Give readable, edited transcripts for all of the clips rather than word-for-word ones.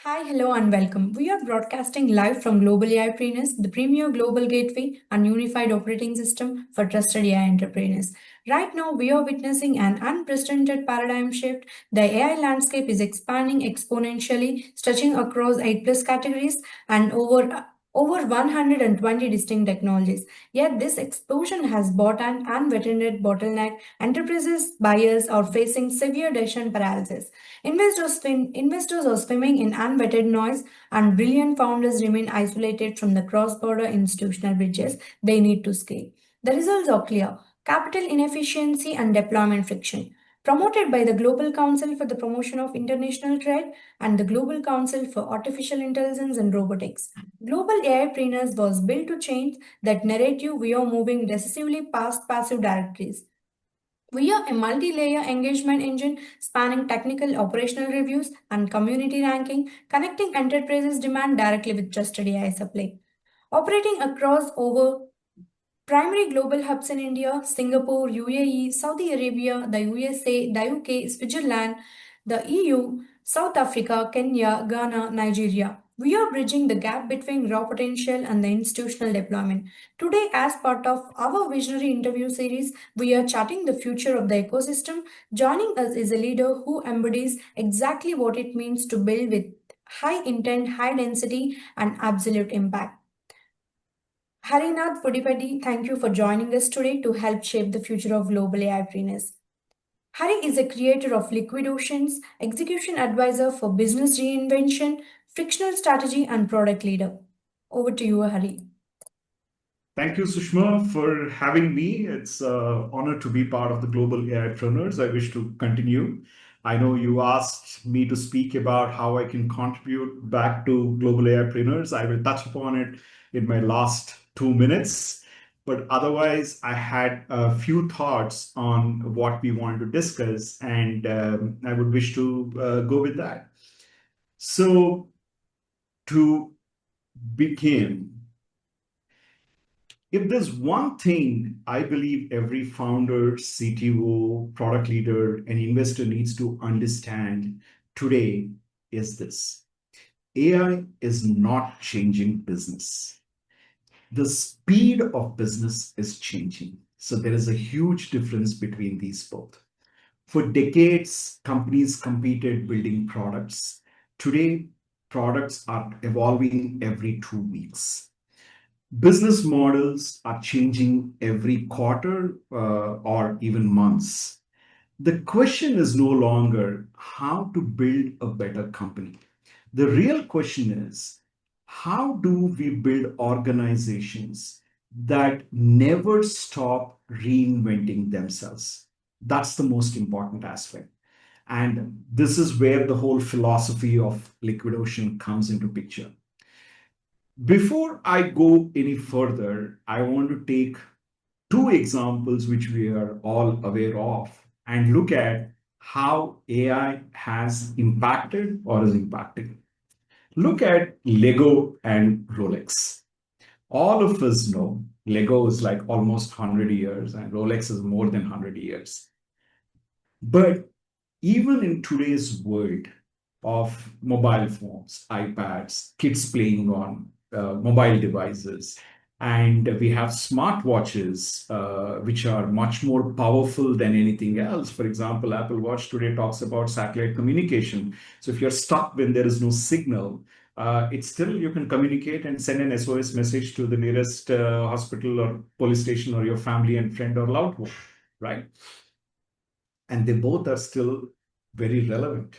Hi, hello, and welcome. We are broadcasting live from GlobalAIPreneurs, the premier global gateway and unified operating system for trusted AI entrepreneurs. Right now, we are witnessing an unprecedented paradigm shift. The AI landscape is expanding exponentially, stretching across 8 plus categories and over 120 distinct technologies. Yet, this explosion has brought an unvetted bottleneck. Enterprises, buyers are facing severe decision paralysis. Investors are swimming in unvetted noise, and brilliant founders remain isolated from the cross border institutional bridges they need to scale. The results are clear: capital inefficiency and deployment friction. Promoted by the Global Council for the Promotion of International Trade and the Global Council for Artificial Intelligence and Robotics, Global AIPreneurs was built to change that narrative. We are moving decisively past passive directories. We are a multi-layer engagement engine spanning technical operational reviews and community ranking, connecting enterprises demand directly with trusted AI supply. Operating across over primary global hubs in India, Singapore, UAE, Saudi Arabia, the USA, the UK, Switzerland, the EU, South Africa, Kenya, Ghana, Nigeria. We are bridging the gap between raw potential and the institutional deployment. Today, as part of our visionary interview series, we are charting the future of the ecosystem. Joining us is a leader who embodies exactly what it means to build with high intent, high density, and absolute impact. Harinath, Pudipeddi, thank you for joining us today to help shape the future of global AIpreneurs. Hari is a creator of Liquid Oceans, execution advisor for business reinvention, frictional strategy, and product leader. Over to you, Hari. Thank you, Sushma, for having me. It's an honor to be part of the Global AIPreneurs. I wish to continue. I know you asked me to speak about how I can contribute back to Global AIPreneurs. I will touch upon it in my last 2 minutes. But otherwise, I had a few thoughts on what we want to discuss, and I would wish to go with that. So, to begin, if there's one thing I believe every founder, CTO, product leader, and investor needs to understand today is this: AI is not changing business. The speed of business is changing. So there is a huge difference between these both. For decades, companies competed building products. Today, products are evolving every 2 weeks. Business models are changing every quarter or even months. The question is no longer how to build a better company. The real question is, how do we build organizations that never stop reinventing themselves? That's the most important aspect. And this is where the whole philosophy of Liquid Ocean comes into picture. Before I go any further, I want to take two examples which we are all aware of and look at how AI has impacted or is impacting. Look at Lego and Rolex. All of us know Lego is like almost 100 years and Rolex is more than 100 years. But even in today's world of mobile phones, iPads, kids playing on mobile devices, and we have smartwatches, which are much more powerful than anything else. For example, Apple Watch today talks about satellite communication. So if you're stuck when there is no signal, it's still you can communicate and send an SOS message to the nearest hospital or police station or your family and friend or loved one, right? And they both are still very relevant.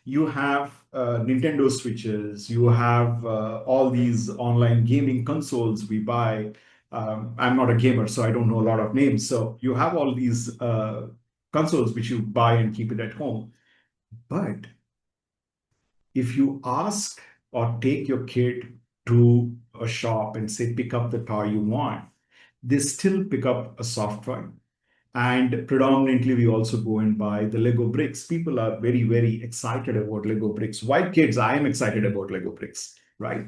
You have Nintendo Switches, you have all these online gaming consoles we buy. I'm not a gamer, so I don't know a lot of names. So you have all these consoles which you buy and keep it at home. But if you ask or take your kid to a shop and say, pick up the toy you want, they still pick up a soft toy. And predominantly, we also go and buy the Lego bricks. People are very, very excited about Lego bricks. Why kids? I am excited about Lego bricks, right?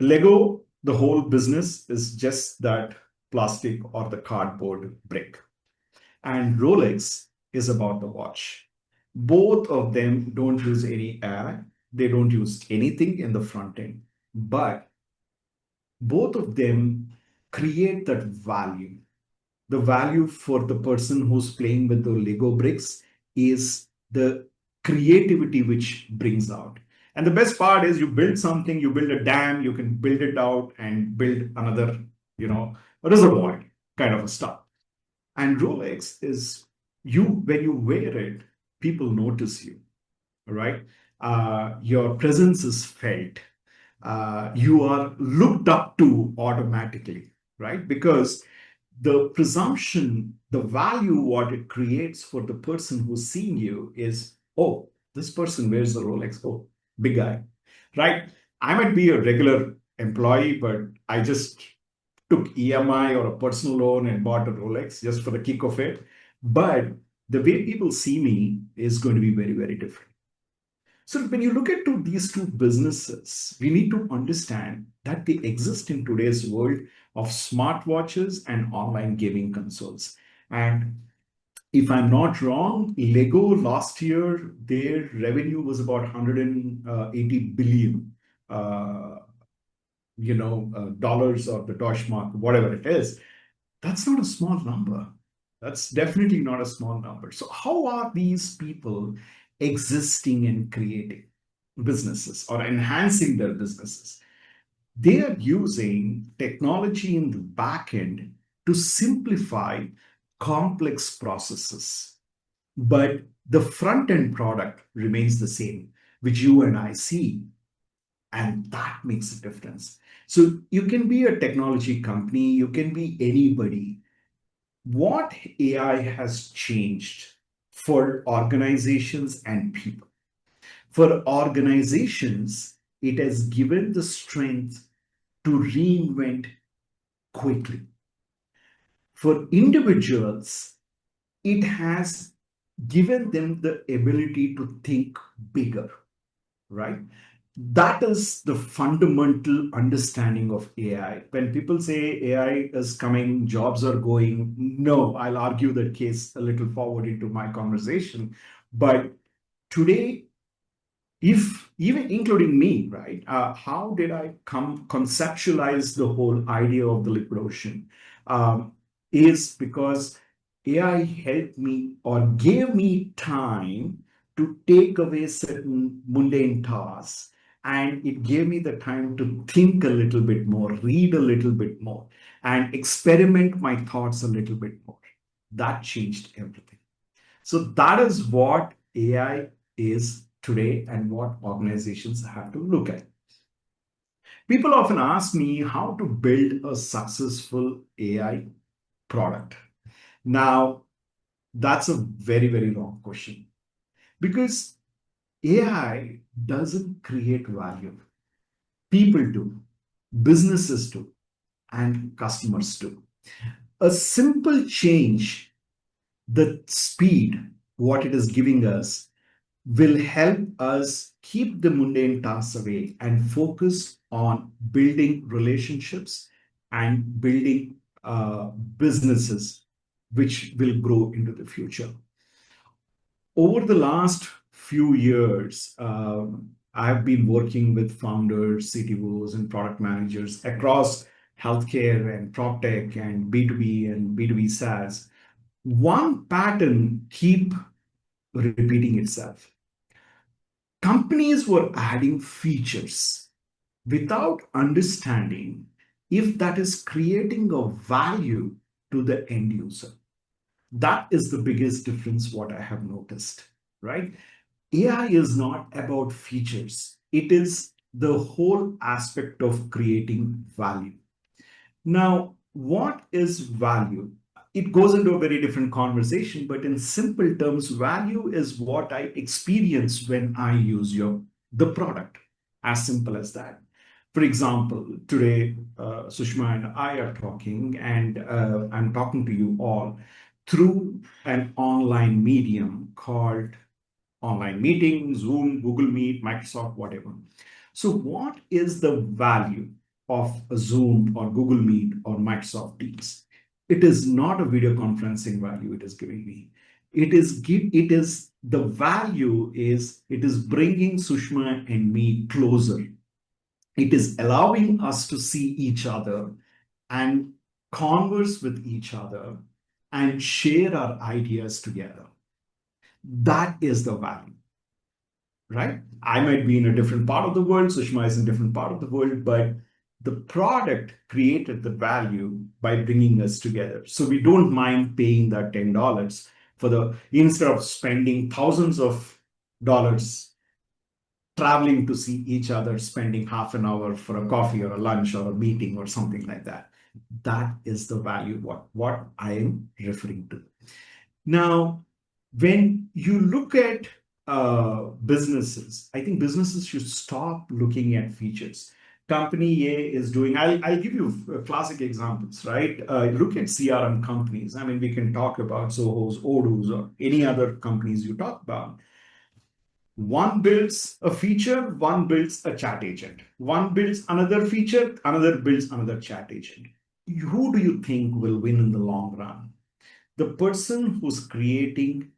Lego, the whole business is just that plastic or the cardboard brick. And Rolex is about the watch. Both of them don't use any AI. They don't use anything in the front end, but both of them create that value. The value for the person who's playing with the Lego bricks is the creativity which brings out. And the best part is you build something, you build a dam, you can build it out and build another, reservoir kind of a stuff. And Rolex is when you wear it, people notice you, right? Your presence is felt. You are looked up to automatically, right? Because the presumption, the value, what it creates for the person who's seeing you is, oh, this person wears a Rolex. Oh, big guy, right? I might be a regular employee, but I just took EMI or a personal loan and bought a Rolex just for the kick of it. But the way people see me is going to be very, very different. So when you look at these two businesses, we need to understand that they exist in today's world of smartwatches and online gaming consoles. And if I'm not wrong, Lego last year, their revenue was about 180 billion, dollars or the Deutschmark, whatever it is. That's not a small number. That's definitely not a small number. So how are these people existing and creating businesses or enhancing their businesses? They are using technology in the back end to simplify complex processes. But the front end product remains the same, which you and I see. And that makes a difference. So you can be a technology company, you can be anybody. What AI has changed for organizations and people? For organizations, it has given the strength to reinvent quickly. For individuals, it has given them the ability to think bigger, right? That is the fundamental understanding of AI. When people say AI is coming, jobs are going, no, I'll argue that case a little forward into my conversation. But today, if even including me, right? How did I conceptualize the whole idea of the liquid ocean? Is because AI helped me or gave me time to take away certain mundane tasks, and it gave me the time to think a little bit more, read a little bit more, and experiment my thoughts a little bit more. That changed everything. So that is what AI is today and what organizations have to look at. People often ask me how to build a successful AI product. Now, that's a very, very long question because AI doesn't create value. People do, businesses do, and customers do. A simple change, the speed, what it is giving us, will help us keep the mundane tasks away and focus on building relationships and building businesses which will grow into the future. Over the last few years, I've been working with founders, CTOs, and product managers across healthcare and PropTech and B2B and B2B SaaS. One pattern keep repeating itself. Companies were adding features without understanding if that is creating a value to the end user. That is the biggest difference what I have noticed, right? AI is not about features. It is the whole aspect of creating value. Now, what is value? It goes into a very different conversation, but in simple terms, value is what I experience when I use the product. As simple as that. For example, today, Sushma and I are talking, and I'm talking to you all through an online medium called online meeting, Zoom, Google Meet, Microsoft, whatever. So what is the value of a Zoom or Google Meet or Microsoft Teams? It is not a video conferencing value it is giving me. It is The value is it is bringing Sushma and me closer. It is allowing us to see each other and converse with each other and share our ideas together. That is the value, right? I might be in a different part of the world, Sushma is in a different part of the world, but the product created the value by bringing us together. So we don't mind paying that $10 for the, instead of spending thousands of dollars traveling to see each other, spending half an hour for a coffee or a lunch or a meeting or something like that. That is the value, what I am referring to. Now, when you look at businesses, I think businesses should stop looking at features. Company A is doing, I'll give you classic examples, right? Look at CRM companies. I mean, we can talk about Zoho's, Odoo's, or any other companies you talk about. One builds a feature, one builds a chat agent. One builds another feature, another builds another chat agent. Who do you think will win in the long run? The person who's creating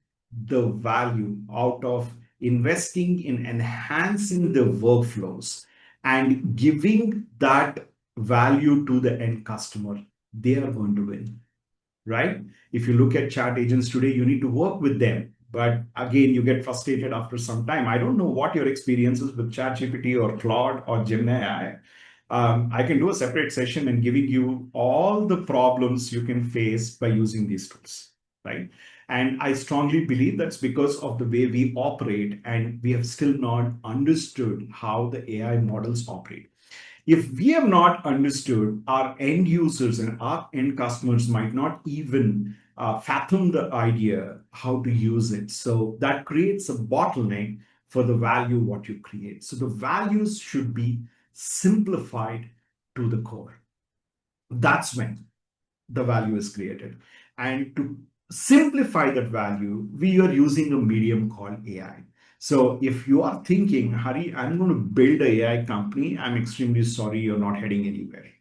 the value out of investing in enhancing the workflows and giving that value to the end customer, they are going to win, right? If you look at chat agents today, you need to work with them. But again, you get frustrated after some time. I don't know what your experience is with ChatGPT or Claude or Gemini. I can do a separate session and giving you all the problems you can face by using these tools, right? And I strongly believe that's because of the way we operate, and we have still not understood how the AI models operate. If we have not understood, our end users and our end customers might not even fathom the idea how to use it. So that creates a bottleneck for the value what you create. So the values should be simplified to the core. That's when the value is created. And to simplify that value, we are using a medium called AI. So if you are thinking, Hari, I'm going to build an AI company, I'm extremely sorry, you're not heading anywhere.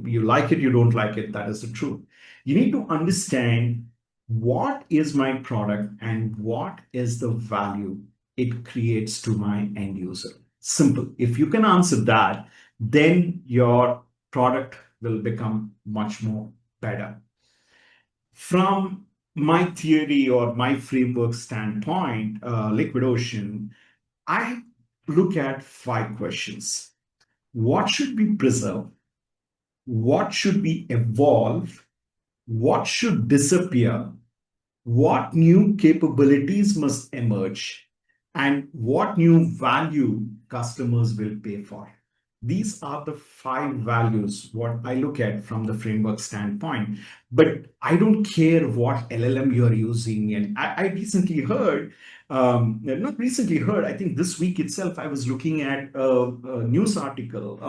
You like it, you don't like it, that is the truth. You need to understand what is my product and what is the value it creates to my end user. Simple. If you can answer that, then your product will become much more better. From my theory or my framework standpoint, Liquid Ocean, I look at 5 questions. What should be preserved? What should be evolved? What should disappear? What new capabilities must emerge? And what new value customers will pay for? These are the 5 values what I look at from the framework standpoint. But I don't care what LLM you're using. And I recently heard, not recently heard, I think this week itself, I was looking at a news article,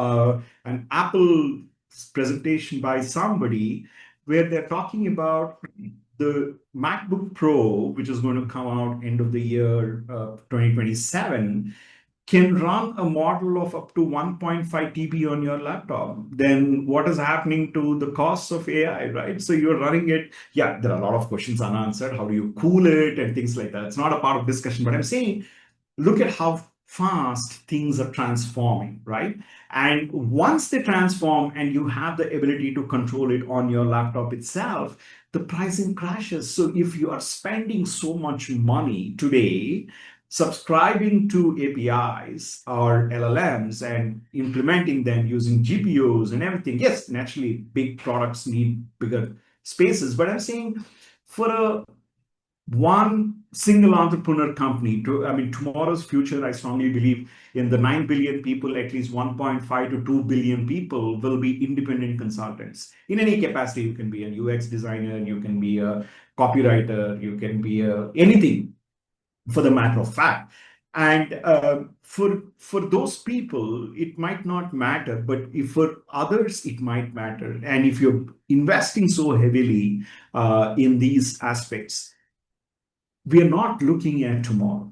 an Apple presentation by somebody where they're talking about the MacBook Pro, which is going to come out end of the year 2027, can run a model of up to 1.5 TB on your laptop. Then what is happening to the costs of AI, right? So you're running it. Yeah, there are a lot of questions unanswered. How do you cool it and things like that? It's not a part of discussion, but I'm saying, look at how fast things are transforming, right? And once they transform and you have the ability to control it on your laptop itself, the pricing crashes. So if you are spending so much money today subscribing to APIs or LLMs and implementing them using GPUs and everything, yes, naturally, big products need bigger spaces. But I'm saying for a one single entrepreneur company tomorrow's future, I strongly believe in the 9 billion people, at least 1.5 to 2 billion people will be independent consultants in any capacity. You can be an UX designer, you can be a copywriter, you can be anything for the matter of fact. And for those people, it might not matter, but if for others, it might matter. And if you're investing so heavily in these aspects, we are not looking at tomorrow.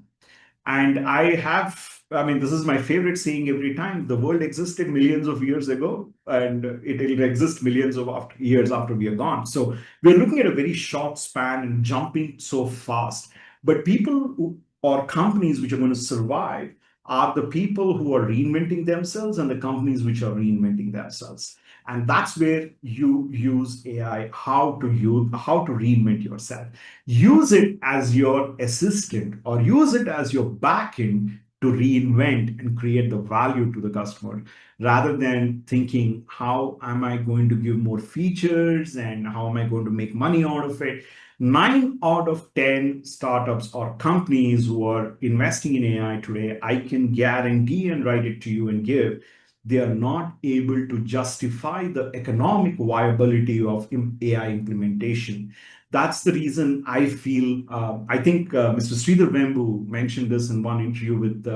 And this is my favorite saying every time: the world existed millions of years ago, and it will exist millions of years after we are gone. So we're looking at a very short span and jumping so fast. But people or companies which are going to survive are the people who are reinventing themselves and the companies which are reinventing themselves. And that's where you use AI, how to reinvent yourself. Use it as your assistant or use it as your backend to reinvent and create the value to the customer rather than thinking, how am I going to give more features and how am I going to make money out of it? 9 out of 10 startups or companies who are investing in AI today, I can guarantee and write it to you and give, they are not able to justify the economic viability of AI implementation. That's the reason I feel, I think Mr. Sridhar Vembu mentioned this in one interview with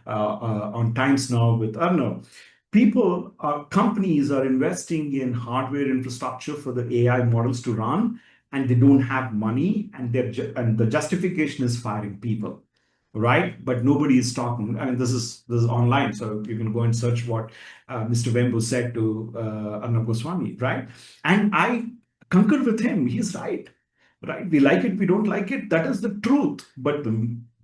on Times Now with Arnav. People, companies are investing in hardware infrastructure for the AI models to run, and they don't have money, and and the justification is firing people, right? But nobody is talking. I mean, this is online, so you can go and search what Mr. Wembu said to Arnab Goswami, right? And I concur with him. He's right, right? We like it, we don't like it. That is the truth. But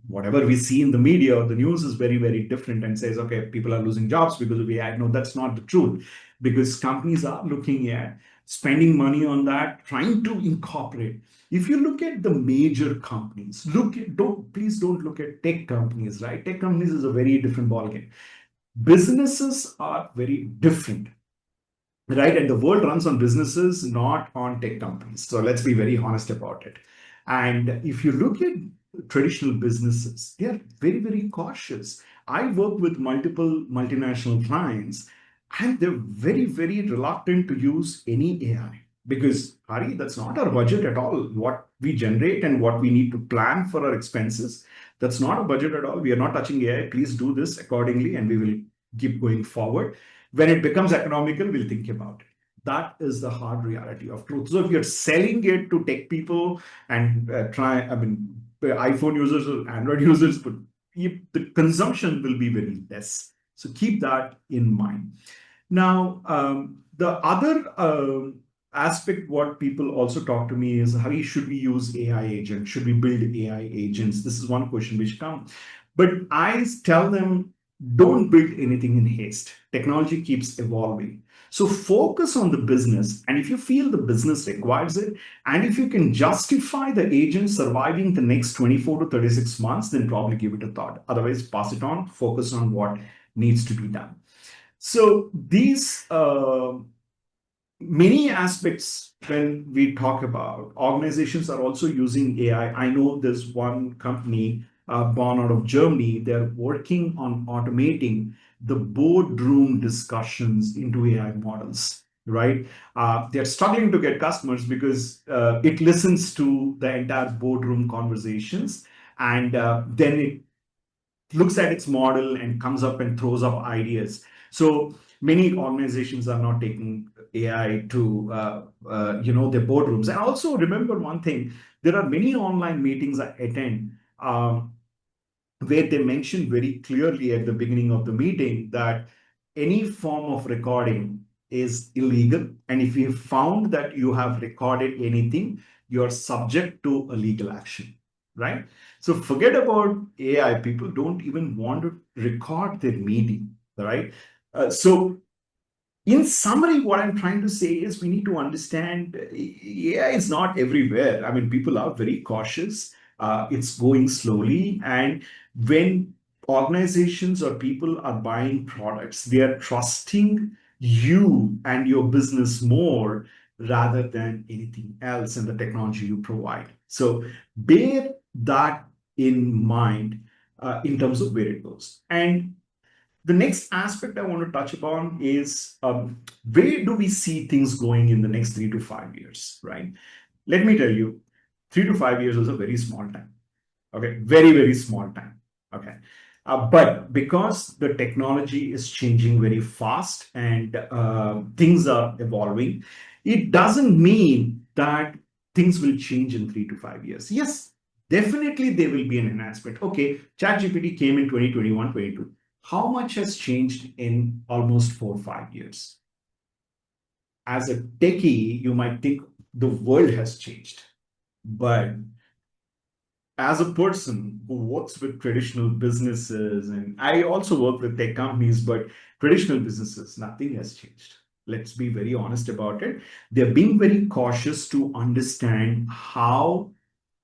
whatever we see in the media or the news is very, very different and says, okay, people are losing jobs because of AI. No, that's not the truth, because companies are looking at spending money on that, trying to incorporate. If you look at the major companies, please don't look at tech companies, right? Tech companies is a very different ballgame. Businesses are very different, right? And the world runs on businesses, not on tech companies. So let's be very honest about it. And if you look at traditional businesses, they are very, very cautious. I work with multiple multinational clients, and they're very, very reluctant to use any AI because, Hari, that's not our budget at all. What we generate and what we need to plan for our expenses, that's not a budget at all. We are not touching AI. Please do this accordingly, and we will keep going forward. When it becomes economical, we'll think about it. That is the hard reality of truth. So if you're selling it to tech people and iPhone users or Android users, but the consumption will be very less. So keep that in mind. Now, the other aspect, what people also talk to me is, Hari, should we use AI agents? Should we build AI agents? This is one question which comes. But I tell them, don't build anything in haste. Technology keeps evolving. So focus on the business. And if you feel the business requires it, and if you can justify the agent surviving the next 24 to 36 months, then probably give it a thought. Otherwise, pass it on, focus on what needs to be done. So these many aspects when we talk about organizations are also using AI. I know there's one company born out of Germany. They're working on automating the boardroom discussions into AI models, right? They're struggling to get customers because it listens to the entire boardroom conversations, and then it looks at its model and comes up and throws up ideas. So many organizations are not taking AI to their boardrooms. And also remember one thing: there are many online meetings I attend where they mention very clearly at the beginning of the meeting that any form of recording is illegal, and if you found that you have recorded anything, you're subject to a legal action, right? So forget about AI. People don't even want to record their meeting, right? So in summary, what I'm trying to say is we need to understand AI is not everywhere. I mean, people are very cautious. It's going slowly. And when organizations or people are buying products, they are trusting you and your business more rather than anything else in the technology you provide. So bear that in mind in terms of where it goes. And the next aspect I want to touch upon is where do we see things going in the next 3 to 5 years, right? Let me tell you, 3 to 5 years is a very small time. Okay, very, very small time. Okay. But because the technology is changing very fast and things are evolving, it doesn't mean that things will change in 3 to 5 years. Yes, definitely there will be an enhancement. Okay, ChatGPT came in 2021, 22. How much has changed in almost 4 or 5 years? As a techie, you might think the world has changed, but as a person who works with traditional businesses, and I also work with tech companies, but traditional businesses, nothing has changed. Let's be very honest about it. They're being very cautious to understand how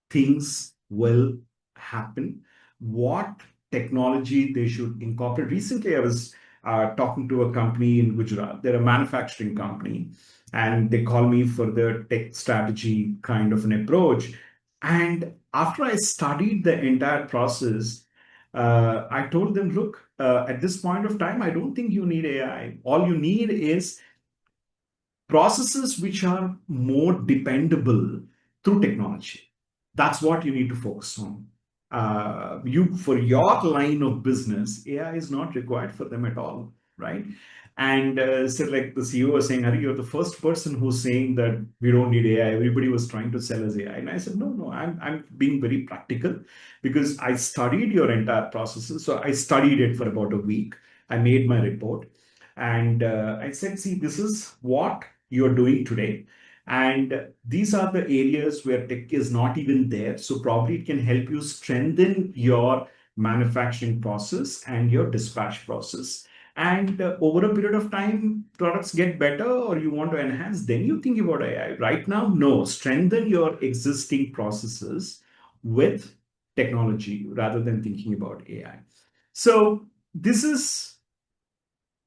things will happen, what technology they should incorporate. Recently, I was talking to a company in Gujarat. They're a manufacturing company, and they call me for their tech strategy kind of an approach. And after I studied the entire process, I told them, look, at this point of time, I don't think you need AI. All you need is processes which are more dependable through technology. That's what you need to focus on. You for your line of business, AI is not required for them at all, right? And so, like the CEO was saying, Hari, you're the first person who's saying that we don't need AI. Everybody was trying to sell us AI, and I said, no, I'm being very practical because I studied your entire processes. So I studied it for about a week. I made my report, and I said, see, this is what you're doing today. And these are the areas where tech is not even there. So probably it can help you strengthen your manufacturing process and your dispatch process. And over a period of time, products get better or you want to enhance, then you think about AI. Right now, no, strengthen your existing processes with technology rather than thinking about AI. So this is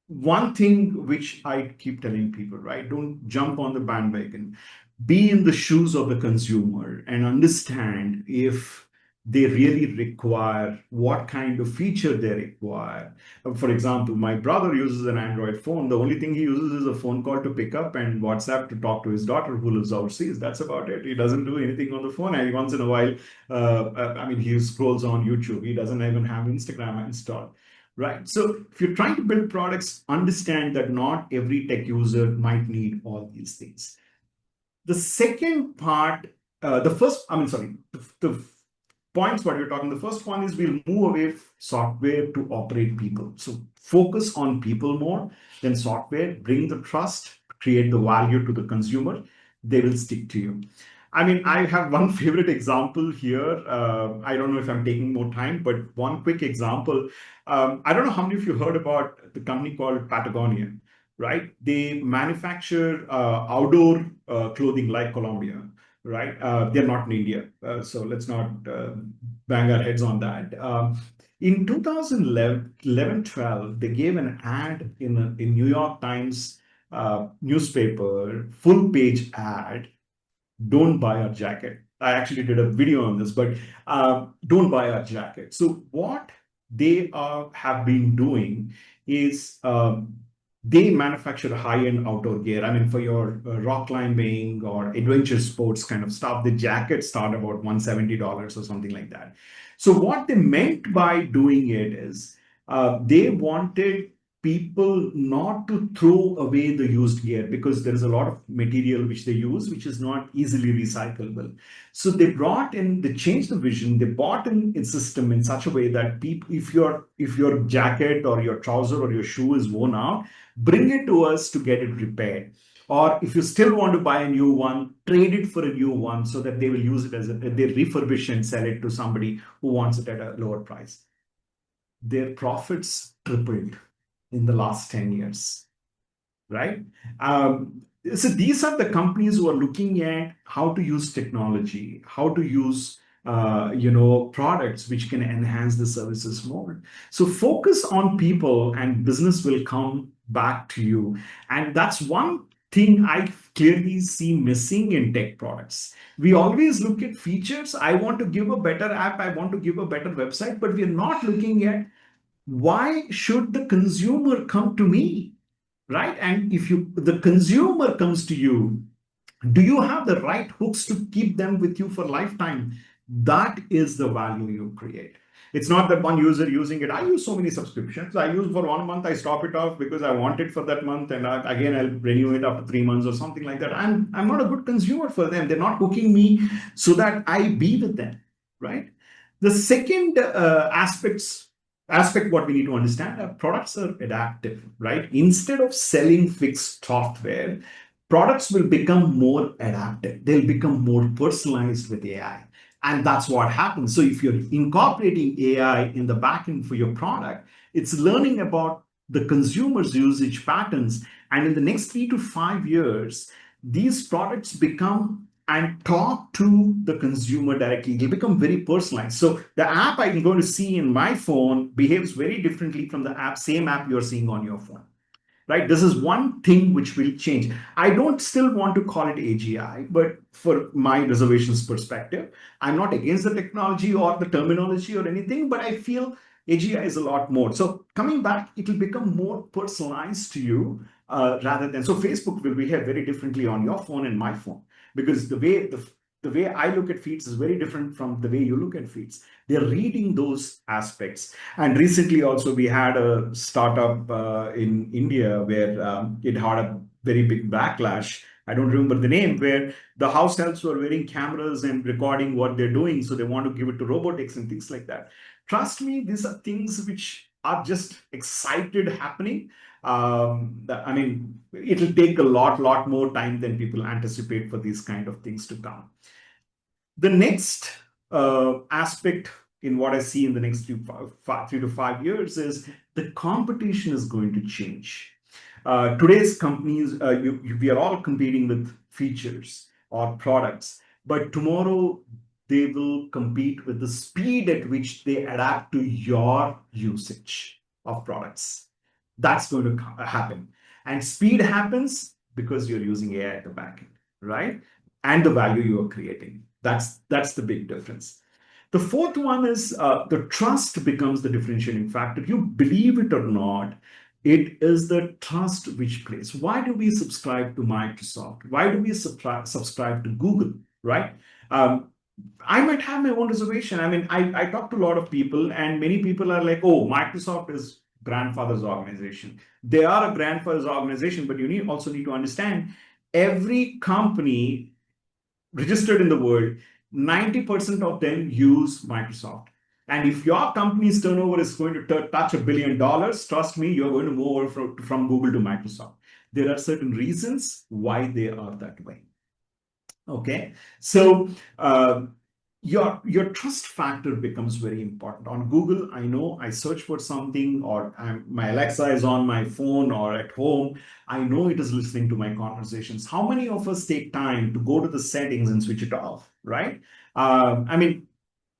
one thing which I keep telling people, right? Don't jump on the bandwagon. Be in the shoes of the consumer and understand if they really require what kind of feature they require. For example, my brother uses an Android phone. The only thing he uses is a phone call to pick up and WhatsApp to talk to his daughter who lives overseas. That's about it. He doesn't do anything on the phone. And once in a while, he scrolls on YouTube. He doesn't even have Instagram installed. Right. So if you're trying to build products, understand that not every tech user might need all these things. The second part, the first, I mean, sorry, the points what you're talking, the first one is we'll move away from software to operate people. So focus on people more than software, bring the trust, create the value to the consumer, they will stick to you. I mean, I have one favorite example here. I don't know if I'm taking more time, but one quick example. I don't know how many of you heard about the company called Patagonia, right? They manufacture outdoor clothing like Colombia, right? They're not in India, so let's not bang our heads on that. In 2011-12, they gave an ad in New York Times newspaper, full page ad, don't buy our jacket. I actually did a video on this, but don't buy our jacket. So what they have been doing is they manufacture high-end outdoor gear. I mean, for your rock climbing or adventure sports kind of stuff, the jackets start about $170 or something like that. So what they meant by doing it is they wanted people not to throw away the used gear because there is a lot of material which they use which is not easily recyclable. So they changed the vision. They bought in a system in such a way that people, if your jacket or your trouser or your shoe is worn out, bring it to us to get it repaired. Or if you still want to buy a new one, trade it for a new one so that they will use it they refurbish and sell it to somebody who wants it at a lower price. Their profits tripled in the last 10 years, right? So these are the companies who are looking at how to use technology, how to use products which can enhance the services more. So focus on people and business will come back to you. And that's one thing I clearly see missing in tech products. We always look at features. I want to give a better app. I want to give a better website, but we're not looking at why should the consumer come to me, right? And if the consumer comes to you, do you have the right hooks to keep them with you for lifetime? That is the value you create. It's not that one user using it. I use so many subscriptions. I use for 1 month, I stop it off because I want it for that month, and again I'll renew it after 3 months or something like that. I'm not a good consumer for them. They're not hooking me so that I be with them, right? The second aspect what we need to understand, products are adaptive, right? Instead of selling fixed software, products will become more adaptive. They'll become more personalized with AI. And that's what happens. So if you're incorporating AI in the backend for your product, it's learning about the consumer's usage patterns. And in the next 3 to 5 years, these products become and talk to the consumer directly. They become very personalized. So the app I'm going to see in my phone behaves very differently from the same app you're seeing on your phone. Right? This is one thing which will change. I don't still want to call it AGI, but for my reservations perspective, I'm not against the technology or the terminology or anything, but I feel AGI is a lot more. So coming back, it will become more personalized to you rather than, so Facebook will behave very differently on your phone and my phone, because the way I look at feeds is very different from the way you look at feeds. They're reading those aspects. And recently also we had a startup in India where it had a very big backlash. I don't remember the name, where the house helps were wearing cameras and recording what they're doing. So they want to give it to robotics and things like that. Trust me, these are things which are just excited happening. I mean, it'll take a lot more time than people anticipate for these kind of things to come. The next aspect in what I see in the next 3 to 5 years is the competition is going to change. Today's companies, we are all competing with features or products, but tomorrow they will compete with the speed at which they adapt to your usage of products. That's going to happen. And speed happens because you're using AI at the back end, right? And the value you are creating. That's the big difference. The fourth one is the trust becomes the differentiating factor. You believe it or not, it is the trust which plays. Why do we subscribe to Microsoft? Why do we subscribe to Google, right? I might have my own reservation. I mean, I talk to a lot of people, and many people are like, oh, Microsoft is grandfather's organization. They are a grandfather's organization, but you also need to understand every company registered in the world, 90% of them use Microsoft. And if your company's turnover is going to touch $1 billion, trust me, you're going to move over from Google to Microsoft. There are certain reasons why they are that way. Okay, so your trust factor becomes very important. On Google, I know I search for something, or my Alexa is on my phone or at home. I know it is listening to my conversations. How many of us take time to go to the settings and switch it off, right? I mean,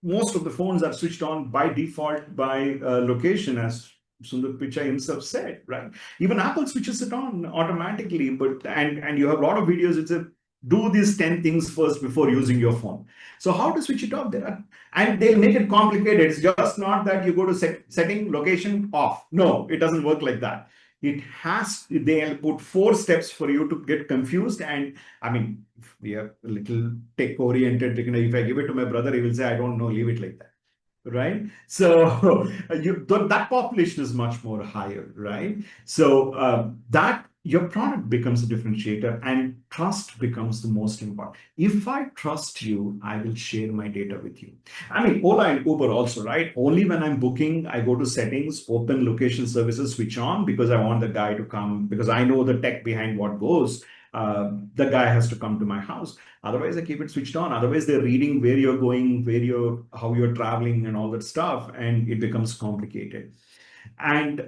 most of the phones are switched on by default by location, as Sundar Pichai himself said, right? Even Apple switches it on automatically, but and you have a lot of videos. It's a do these 10 things first before using your phone. So how to switch it off? There are, and they'll make it complicated. It's just not that you go to setting location off. No, it doesn't work like that. They'll put 4 steps for you to get confused. And I mean, if we are a little tech oriented, if I give it to my brother, he will say, I don't know, leave it like that. Right. So that population is much more higher. Right. So that your product becomes a differentiator, and trust becomes the most important. If I trust you, I will share my data with you. I mean, Ola and Uber also, right? Only when I'm booking, I go to settings, open location services, switch on, because I want the guy to come, because I know the tech behind what goes. The guy has to come to my house. Otherwise, I keep it switched on. Otherwise, they're reading where you're going, how you're traveling, and all that stuff, and it becomes complicated. And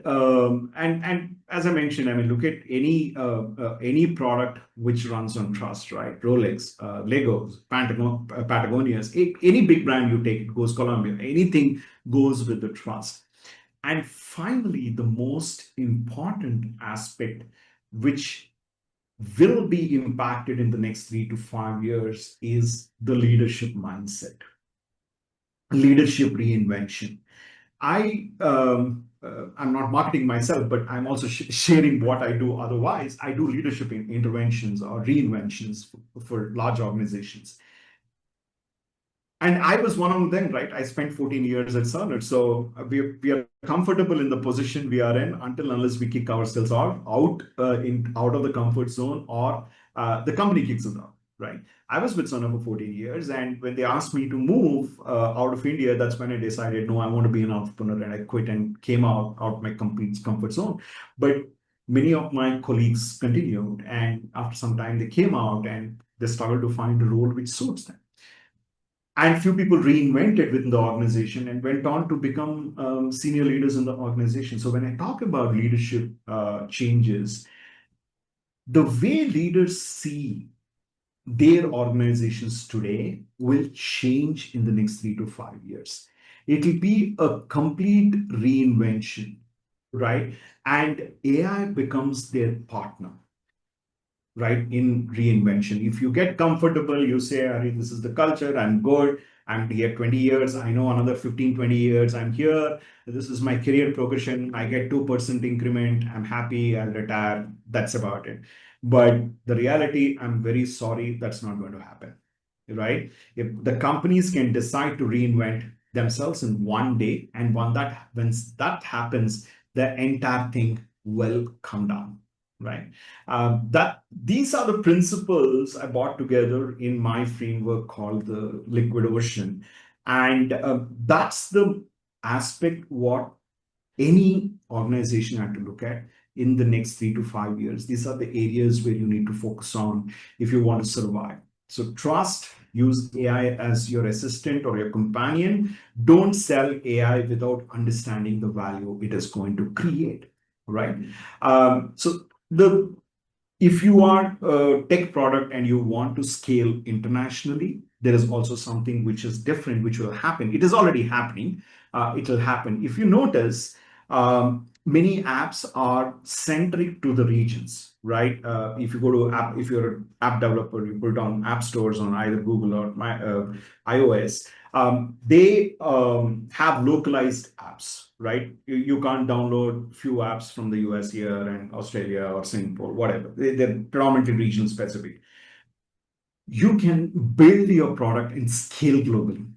as I mentioned, I mean, look at any product which runs on trust, right? Rolex, Legos, Patagonia's, any big brand you take, it goes Columbia. Anything goes with the trust. And finally, the most important aspect, which will be impacted in the next 3 to 5 years, is the leadership mindset, leadership reinvention. I'm not marketing myself, but I'm also sharing what I do. Otherwise, I do leadership in interventions or reinventions for large organizations. And I was one of them, right? I spent 14 years at Cerner. So we are comfortable in the position we are in until unless we kick ourselves out of the comfort zone, or the company kicks us out, right? I was with Cerner for 14 years. And when they asked me to move out of India, that's when I decided, no, I want to be an entrepreneur. And I quit and came out of my complete comfort zone. But many of my colleagues continued. And after some time, they came out and they struggled to find a role which suits them. And few people reinvented within the organization and went on to become senior leaders in the organization. So when I talk about leadership changes, the way leaders see their organizations today will change in the next 3 to 5 years. It'll be a complete reinvention, right? And AI becomes their partner, right, in reinvention. If you get comfortable, you say, Ari, this is the culture, I'm good, I'm here 20 years, I know another 15, 20 years, I'm here, this is my career progression, I get 2% increment, I'm happy, I'll retire, that's about it. But the reality, I'm very sorry, that's not going to happen, right? If the companies can decide to reinvent themselves in one day, and when that happens, the entire thing will come down, right? That these are the principles I brought together in my framework called the liquid ocean, and that's the aspect what any organization had to look at in the next 3 to 5 years. These are the areas where you need to focus on if you want to survive. So trust, use AI as your assistant or your companion. Don't sell AI without understanding the value it is going to create, right? So the if you are a tech product and you want to scale internationally, there is also something which is different, which will happen. It is already happening. It will happen. If you notice, many apps are centric to the regions, right? If you go to app, if you're an app developer, you put on app stores on either Google or iOS. They have localized apps, right? You can't download few apps from the US here and Australia or Singapore, whatever. They're predominantly regional specific. You can build your product and scale globally.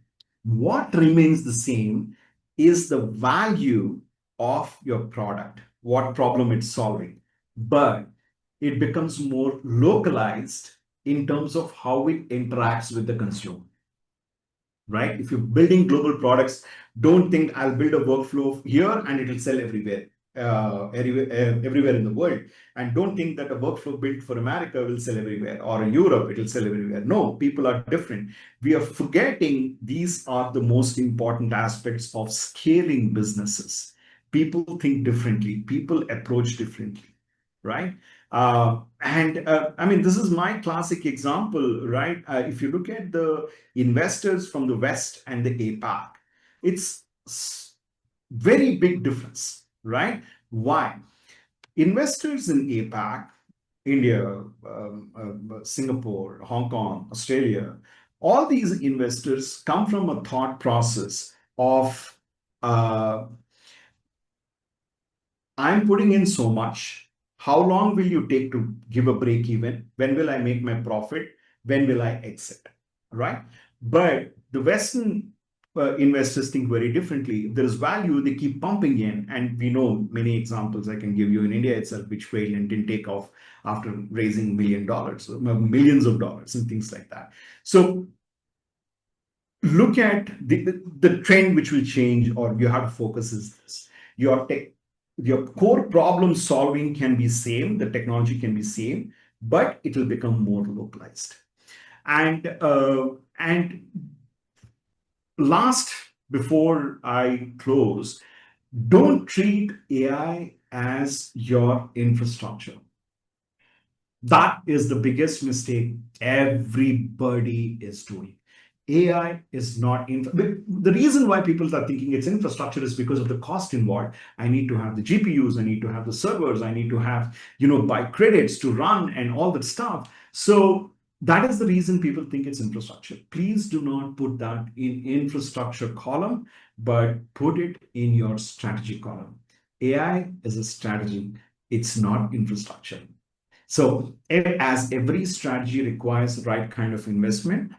What remains the same is the value of your product, what problem it's solving, but it becomes more localized in terms of how it interacts with the consumer, right? If you're building global products, don't think I'll build a workflow here and it'll sell everywhere in the world. And don't think that a workflow built for America will sell everywhere, or in Europe it'll sell everywhere. No, people are different. We are forgetting these are the most important aspects of scaling businesses. People think differently, people approach differently, right? And I mean, this is my classic example, right? If you look at the investors from the West and the APAC, it's very big difference, right? Why? Investors in APAC, India, Singapore, Hong Kong, Australia, all these investors come from a thought process of I'm putting in so much. How long will you take to give a break even? When will I make my profit? When will I exit? Right? But the Western investors think very differently. If there is value, they keep pumping in. And we know many examples I can give you in India itself, which failed and didn't take off after raising $1 million, millions of dollars, and things like that. So look at the trend which will change, or you have to focus is this. Your core problem solving can be same, the technology can be same, but it will become more localized. And last, before I close, don't treat AI as your infrastructure. That is the biggest mistake everybody is doing. AI is not the reason why people are thinking it's infrastructure is because of the cost involved. I need to have the GPUs, I need to have the servers, I need to have, buy credits to run and all that stuff. So that is the reason people think it's infrastructure. Please do not put that in infrastructure column, but put it in your strategy column. AI is a strategy. It's not infrastructure. So as every strategy requires the right kind of investment,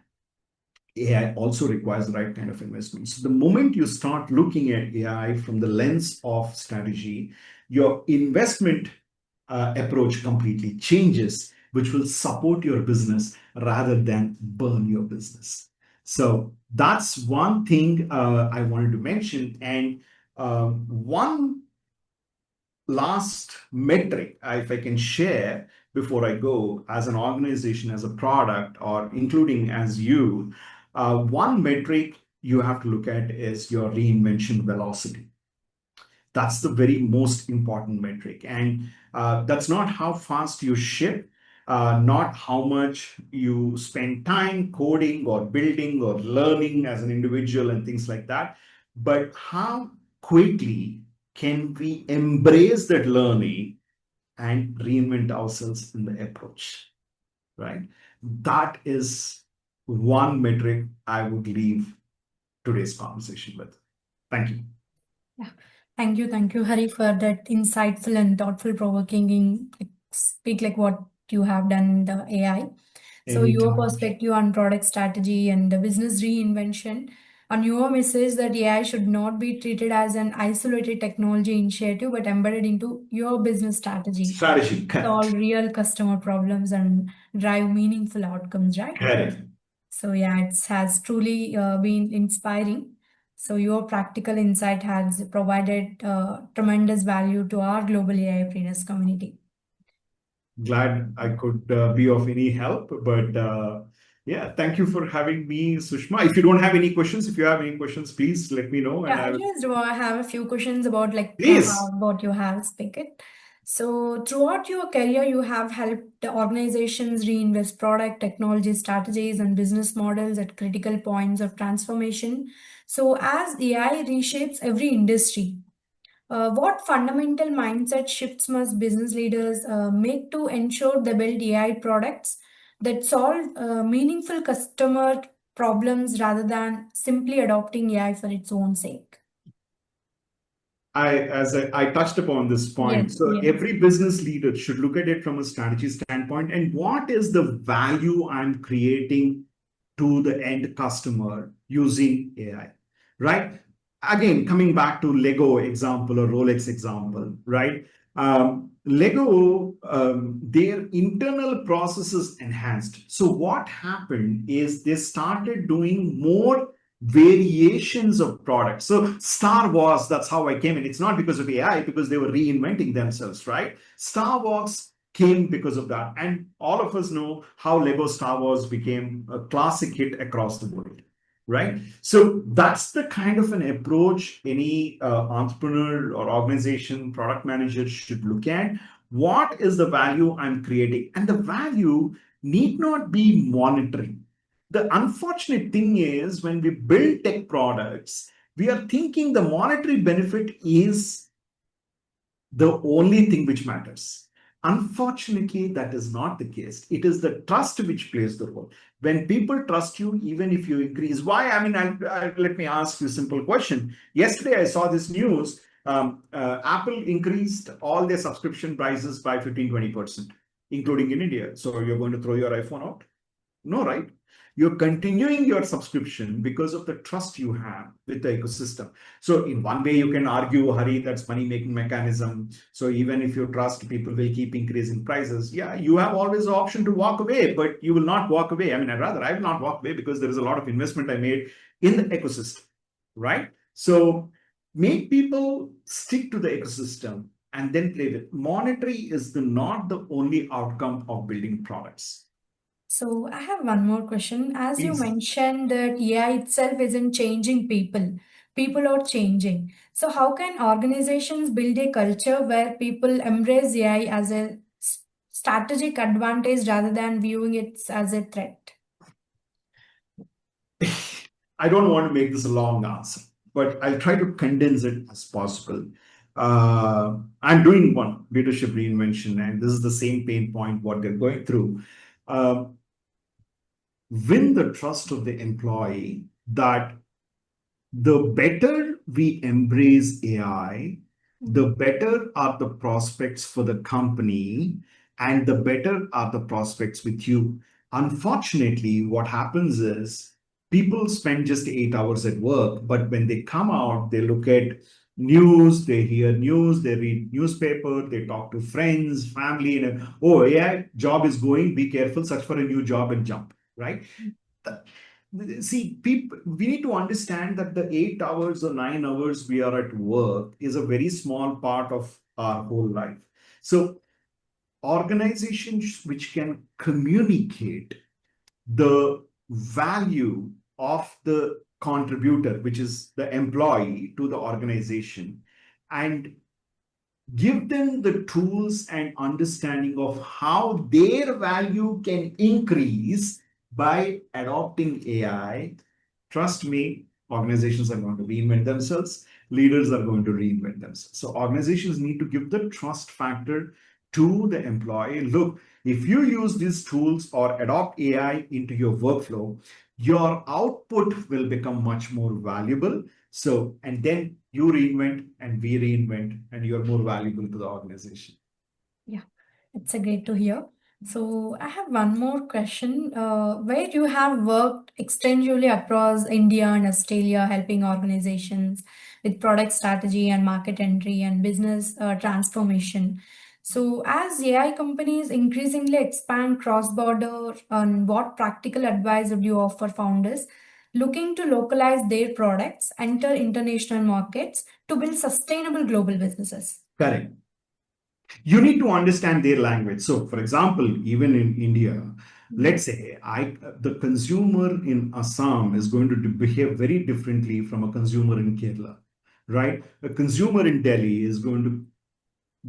AI also requires the right kind of investment. So the moment you start looking at AI from the lens of strategy, your investment approach completely changes, which will support your business rather than burn your business. So that's one thing I wanted to mention. And one last metric, if I can share before I go, as an organization, as a product, or including as you, One metric you have to look at is your reinvention velocity. That's the very most important metric. And that's not how fast you ship, not how much you spend time coding or building or learning as an individual and things like that, but how quickly can we embrace that learning and reinvent ourselves in the approach, right? That is one metric I would leave today's conversation with. Thank you. Yeah. Thank you, Hari, for that insightful and thoughtful provoking speak like what you have done in the AI. So your Anytime. perspective on product strategy and the business reinvention, and your message that AI should not be treated as an isolated technology initiative, but embedded into your business strategy, Strategy, solve correct. real customer problems and drive meaningful outcomes, right? Correct. So yeah, it has truly been inspiring. So your practical insight has provided tremendous value to our global AIpreneurs community. Glad I could be of any help. But yeah, thank you for having me, Sushma. If you don't have any questions, if you have any questions, please let me know, and Yeah, I I will. just have a few questions about like Please. how about you have speak it. So throughout your career, you have helped organizations reinvest product, technology strategies, and business models at critical points of transformation. So as AI reshapes every industry, what fundamental mindset shifts must business leaders make to ensure they build AI products that solve meaningful customer problems rather than simply adopting AI for its own sake? I touched upon this point. Yes, So yes. every business leader should look at it from a strategy standpoint, and what is the value I'm creating to the end customer using AI, right? Again, coming back to Lego example or Rolex example, right? Lego, their internal processes enhanced. So what happened is they started doing more variations of products. So Star Wars, that's how I came in. It's not because of AI, because they were reinventing themselves, right? Star Wars came because of that. And all of us know how Lego Star Wars became a classic hit across the world, right? So that's the kind of an approach any entrepreneur or organization, product manager should look at. What is the value I'm creating? And the value need not be monetary. The unfortunate thing is when we build tech products, we are thinking the monetary benefit is the only thing which matters. Unfortunately, that is not the case. It is the trust which plays the role. When people trust you, even if you increase, why? I mean, let me ask you a simple question. Yesterday, I saw this news. Apple increased all their subscription prices by 15-20%, including in India. So you're going to throw your iPhone out? No, right? You're continuing your subscription because of the trust you have with the ecosystem. So in one way, you can argue, Hari, that's money-making mechanism. So even if you trust, people will keep increasing prices. Yeah, you have always the option to walk away, but you will not walk away. I mean, I will not walk away because there is a lot of investment I made in the ecosystem, right? So make people stick to the ecosystem and then play with. Monetary is not the only outcome of building products. So I have one more question. As you Please. mentioned that AI itself isn't changing people, people are changing. So how can organizations build a culture where people embrace AI as a strategic advantage rather than viewing it as a threat? I don't want to make this a long answer, but I'll try to condense it as possible. I'm doing one leadership reinvention, and this is the same pain point what they're going through. Uh, win the trust of the employee that the better we embrace AI, the better are the prospects for the company, and the better are the prospects with you. Unfortunately, what happens is people spend just 8 hours at work, but when they come out, they look at news, they hear news, they read newspaper, they talk to friends, family, and oh, AI job is going, be careful, search for a new job and jump, right? See, people, we need to understand that the 8 hours or 9 hours we are at work is a very small part of our whole life. So, organizations which can communicate the value of the contributor, which is the employee to the organization, and give them the tools and understanding of how their value can increase by adopting AI, trust me, organizations are going to reinvent themselves, leaders are going to reinvent themselves. So organizations need to give the trust factor to the employee. Look, if you use these tools or adopt AI into your workflow, your output will become much more valuable. So, and then you reinvent and we reinvent, and you're more valuable to the organization. Yeah, it's a great to hear. So I have one more question. Where you have worked extensively across India and Australia, helping organizations with product strategy and market entry and business transformation. So as AI companies increasingly expand cross-border, on what practical advice would you offer founders looking to localize their products, enter international markets to build sustainable global businesses? Correct. You need to understand their language. So, for example, even in India, let's say the consumer in Assam is going to behave very differently from a consumer in Kerala, right? A consumer in Delhi is going to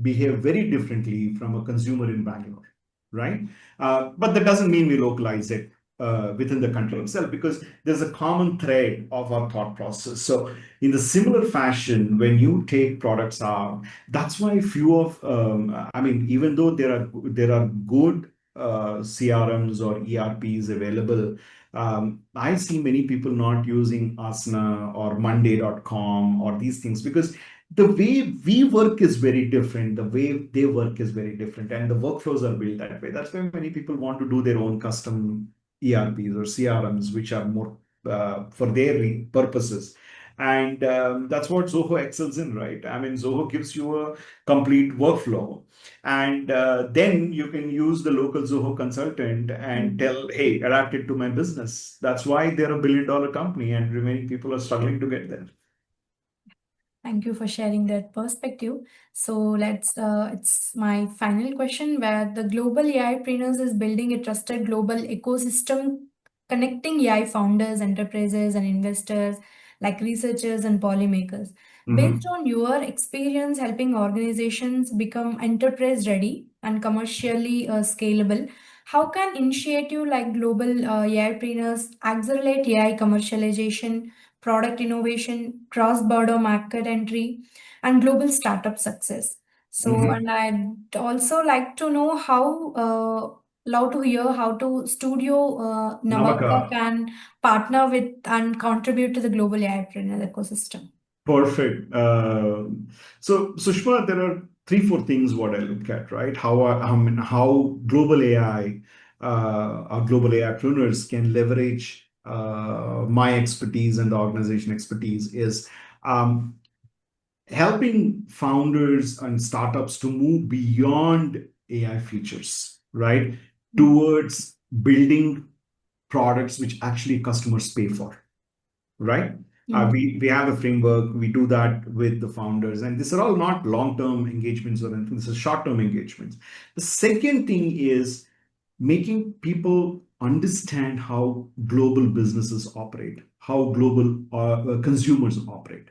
behave very differently from a consumer in Bangalore, right? But that doesn't mean we localize it within the country itself, because there's a common thread of our thought process. So, in the similar fashion, when you take products out, that's why few of, I mean, even though there are good CRMs or ERPs available, I see many people not using Asana or Monday.com or these things, because the way we work is very different, the way they work is very different, and the workflows are built that way. That's why many people want to do their own custom ERPs or CRMs, which are more for their purposes. And that's what Zoho excels in, right? I mean, Zoho gives you a complete workflow, and then you can use the local Zoho consultant and tell, hey, adapt it to my business. That's why they're a billion-dollar company, and remaining people are struggling to get there. Thank you for sharing that perspective. So it's my final question, where the Global AIpreneurs is building a trusted global ecosystem connecting AI founders, enterprises, and investors like researchers and policymakers. Based on your experience helping organizations become enterprise ready and commercially scalable, how can initiative like Global AIpreneurs accelerate AI commercialization, product innovation, cross-border market entry, and global startup success? So, and I'd also like to know love to hear how to Studio NAVAKA NAVAKA. can partner with and contribute to the global AIpreneur ecosystem. Perfect. So, Sushma, there are three, four things what I look at, right? How global AI, our global AIpreneurs can leverage my expertise and the organization expertise is um, helping founders and startups to move beyond AI features, right? Towards building products which actually customers pay for, right? We have a framework. We do that with the founders, and these are all not long-term engagements or anything. This is short-term engagements. The second thing is making people understand how global businesses operate, how global consumers operate,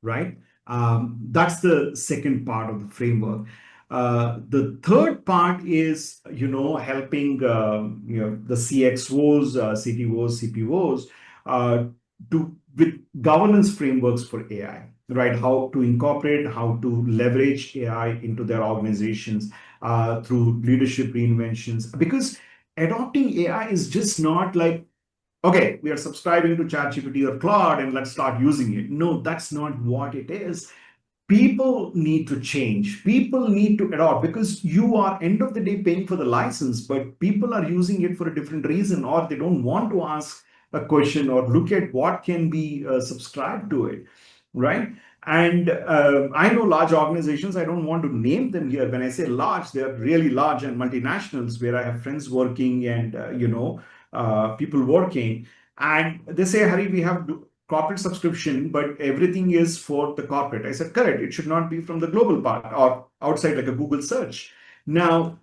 right? That's the second part of the framework. The third part is, helping, the CXOs, CTOs, CPOs to with governance frameworks for AI, right? How to incorporate, how to leverage AI into their organizations through leadership reinventions. Because adopting AI is just not like, okay, we are subscribing to ChatGPT or Claude and let's start using it. No, that's not what it is. People need to change. People need to adopt, because you are end of the day paying for the license, but people are using it for a different reason, or they don't want to ask a question or look at what can be subscribed to it, right? And I know large organizations, I don't want to name them here. When I say large, they're really large and multinationals where I have friends working and, people working. And they say, Hari, we have corporate subscription, but everything is for the corporate. I said, correct. It should not be from the global part or outside like a Google search. Now,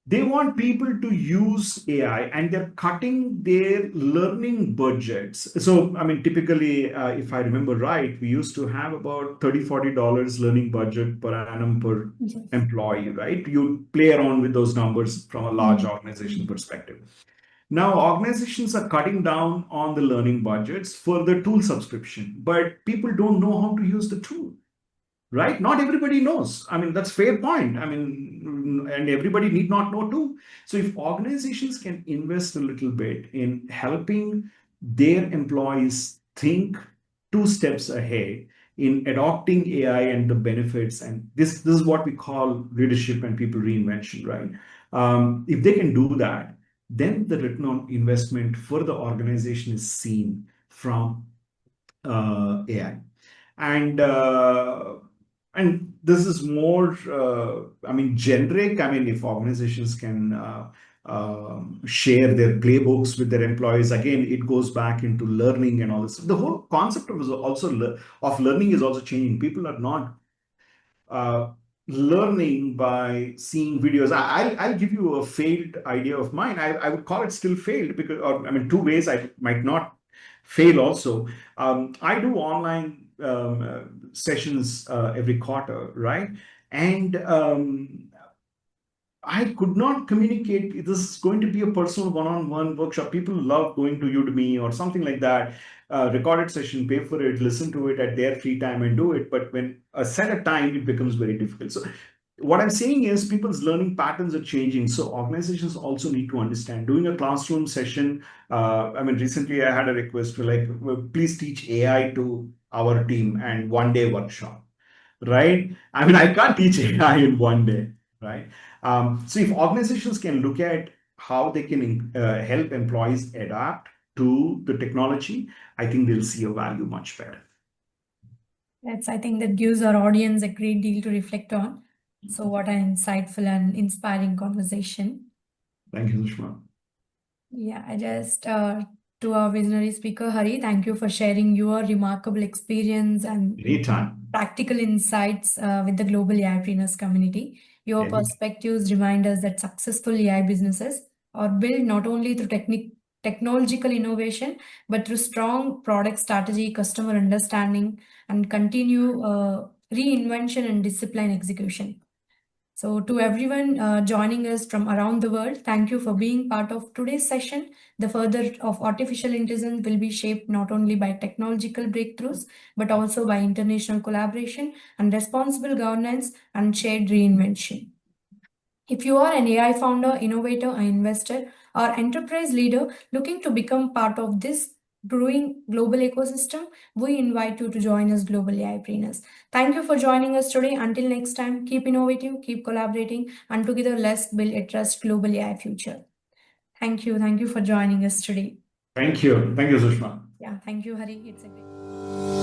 They want people to use AI, and they're cutting their learning budgets. So, I mean, typically, if I remember right, we used to have about $30-40 learning budget per annum per Yes. employee, right? You play around with those numbers from a large organization perspective. Now, organizations are cutting down on the learning budgets for the tool subscription, but people don't know how to use the tool, right? Not everybody knows. I mean, that's fair point. I mean, and everybody need not know too. So if organizations can invest a little bit in helping their employees think two steps ahead in adopting AI and the benefits, and this is what we call leadership and people reinvention, right? If they can do that, then the return on investment for the organization is seen from AI. And this is more, I mean, generic. I mean, if organizations can share their playbooks with their employees, again, it goes back into learning and all this. The whole concept of learning is also changing. People are not learning by seeing videos. I'll give you a failed idea of mine. I would call it still failed because, or I mean, two ways I might not fail also. I do online sessions every quarter, right? And I could not communicate. This is going to be a personal one-on-one workshop. People love going to Udemy or something like that. Recorded session, pay for it, listen to it at their free time and do it. But when set a time, it becomes very difficult. So what I'm saying is people's learning patterns are changing. So organizations also need to understand. Doing a classroom session, I mean, recently I had a request for like, well, please teach AI to our team and one-day workshop, right? I mean, I can't teach AI in one day, right? So if organizations can look at how they can help employees adapt to the technology, I think they'll see a value much better. Yes, I think that gives our audience a great deal to reflect on. So, what an insightful and inspiring conversation. Thank you, Sushma. Yeah, I just to our visionary speaker, Hari, thank you for sharing your remarkable experience and Anytime. practical insights with the global AIpreneurs community. Your Anytime. perspectives remind us that successful AI businesses are built not only through technological innovation, but through strong product strategy, customer understanding, and continue reinvention and discipline execution. So, to everyone joining us from around the world, thank you for being part of today's session. The further of artificial intelligence will be shaped not only by technological breakthroughs, but also by international collaboration and responsible governance and shared reinvention. If you are an AI founder, innovator, or investor, or enterprise leader looking to become part of this growing global ecosystem, we invite you to join us, Global AIpreneurs. Thank you for joining us today. Until next time, keep innovating, keep collaborating, and together let's build a trust global AI future. Thank you. Thank you for joining us today. Thank you. Thank you, Sushma. Yeah, thank you, Hari. It's a great